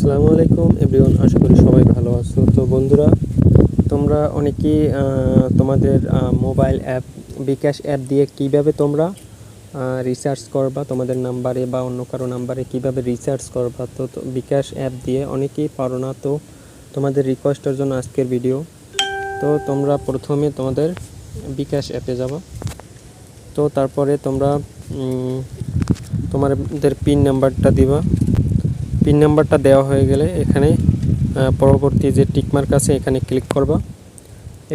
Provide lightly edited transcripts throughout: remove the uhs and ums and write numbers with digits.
আসসালামু আলাইকুম এভরিওয়ান, আশা করি সবাই ভালো আছো। তো বন্ধুরা, তোমরা অনেকেই তোমাদের মোবাইল অ্যাপ বিকাশ অ্যাপ দিয়ে কিভাবে তোমরা রিচার্জ করবা, তোমাদের নাম্বারে বা অন্য কারো নাম্বারে কিভাবে রিচার্জ করবা। তো বিকাশ অ্যাপ দিয়ে অনেকেই পারো না। তো তোমাদের রিকোয়েস্টের জন্য আজকের ভিডিও। তো তোমরা প্রথমে তোমাদের বিকাশ অ্যাপে যাবা। তো তারপরে তোমরা তোমাদের পিন নাম্বারটা দিবা। পিন নাম্বারটা দেওয়া হয়ে গেলে এখানে পরবর্তী যে টিকমার্ক আছে এখানে ক্লিক করবা।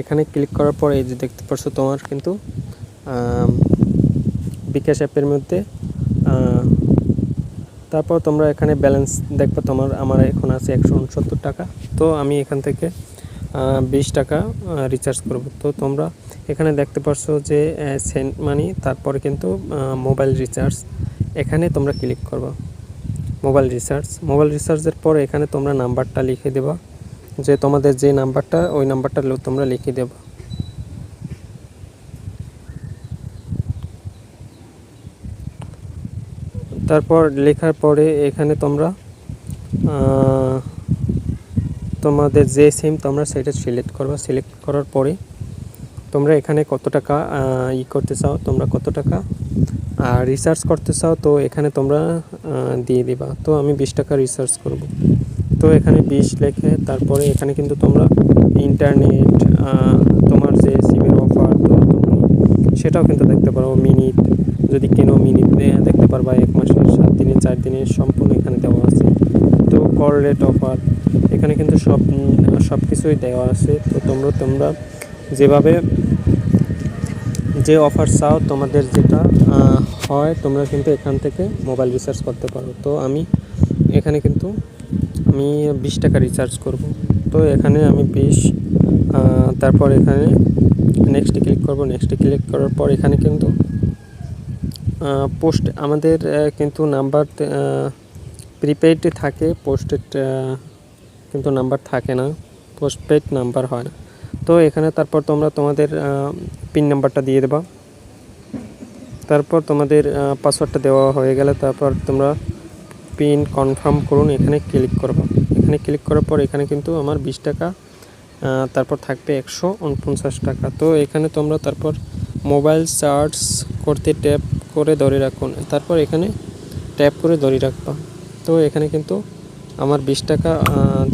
এখানে ক্লিক করার পর এই যে দেখতে পাচ্ছ তোমার কিন্তু বিকাশ অ্যাপের মধ্যে তারপর তোমরা এখানে ব্যালেন্স দেখবা। আমার এখন আছে 169 টাকা। তো আমি এখান থেকে 20 টাকা রিচার্জ করব। তো তোমরা এখানে দেখতে পাচ্ছ যে সেন্ড মানি, তারপরে কিন্তু মোবাইল রিচার্জ, এখানে তোমরা ক্লিক করবা। মোবাইল রিচার্জের পর এখানে তোমরা নাম্বারটা লিখে দেবা, যে তোমাদের যে নাম্বারটা ওই নাম্বারটা তোমরা লিখে দেবা। তারপর লেখার পরে এখানে তোমরা তোমাদের যে সিম তোমরা সেটা সিলেক্ট করবা। সিলেক্ট করার পরে তোমরা এখানে কত টাকা করতে চাও, তোমরা কত টাকা রিচার্জ করতে চাও, তো এখানে তোমরা দিয়ে দিবা। তো আমি 20 টাকা রিচার্জ করব। তো এখানে 20 লিখে তারপরে এখানে কিন্তু তোমরা ইন্টারনেট, তোমার যে সিমের অফার, তো তুমি সেটাও কিন্তু দেখতে পারো। মিনিট যদি কেনো মিনিট দেখতে পারবা, 1 মাসের 7 দিনের 4 দিনের সম্পূর্ণ এখানে দেওয়া আছে। তো কল রেট অফার এখানে কিন্তু সব কিছুই দেওয়া আছে। তো তোমরা যেভাবে যে অফার চাও, তোমাদের যেটা হয়, তোমরা কিন্তু এখান থেকে মোবাইল রিচার্জ করতে পারো। তো আমি এখানে কিন্তু 20 টাকা রিচার্জ করব। তো এখানে আমি 20, তারপর এখানে নেক্সটে ক্লিক করব। নেক্সটে ক্লিক করার পর এখানে কিন্তু পোস্ট আমাদের কিন্তু নাম্বার প্রিপেইড থাকে, পোস্টেড কিন্তু নাম্বার থাকে না, পোস্টপেড নাম্বার হয় না। তো এখানে তারপর তোমরা তোমাদের পিন নাম্বারটা দিয়ে দেবা। তারপর তোমাদের পাসওয়ার্ডটা দেওয়া হয়ে গেলে তারপর তোমরা পিন কনফার্ম করুন, এখানে ক্লিক করবা। এখানে ক্লিক করার পর এখানে কিন্তু আমার 20 টাকা, তারপর থাকবে 149 টাকা। তো এখানে তোমরা তারপর মোবাইল চার্জ করতে ট্যাপ করে ধরে রাখুন, তারপর এখানে ট্যাপ করে ধরে রাখবা। তো এখানে কিন্তু আমার 20 টাকা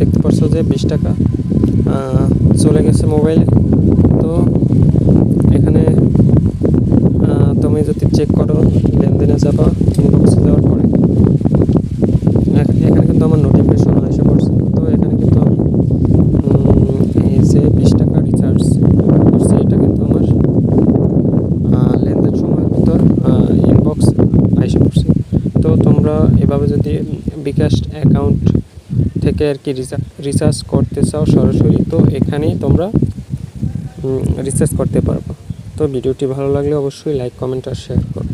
দেখতে পাচ্ছ যে 20 টাকা চলে গেছে মোবাইলে। তো এখানে তুমি যদি চেক করো, লেনদেনে যাবা, ইনবক্সে যাওয়ার পরে এখানে কিন্তু আমার নোটিফিকেশন এসে পড়ছে। তো এখানে কিন্তু আমি এই যে 20 টাকা রিচার্জ করছি, এটা কিন্তু আমার লেনদেন সময়ের ভিতর ইনবক্স এসে পড়ছে। তো তোমরা এভাবে যদি বিকাশ অ্যাকাউন্ট থেকে আর কি রিচার্জ করতে চাও সরাসরি, তো এখানেই তোমরা রিচার্জ করতে পারবো। তো ভিডিওটি ভালো লাগলে অবশ্যই লাইক, কমেন্ট আর শেয়ার করো।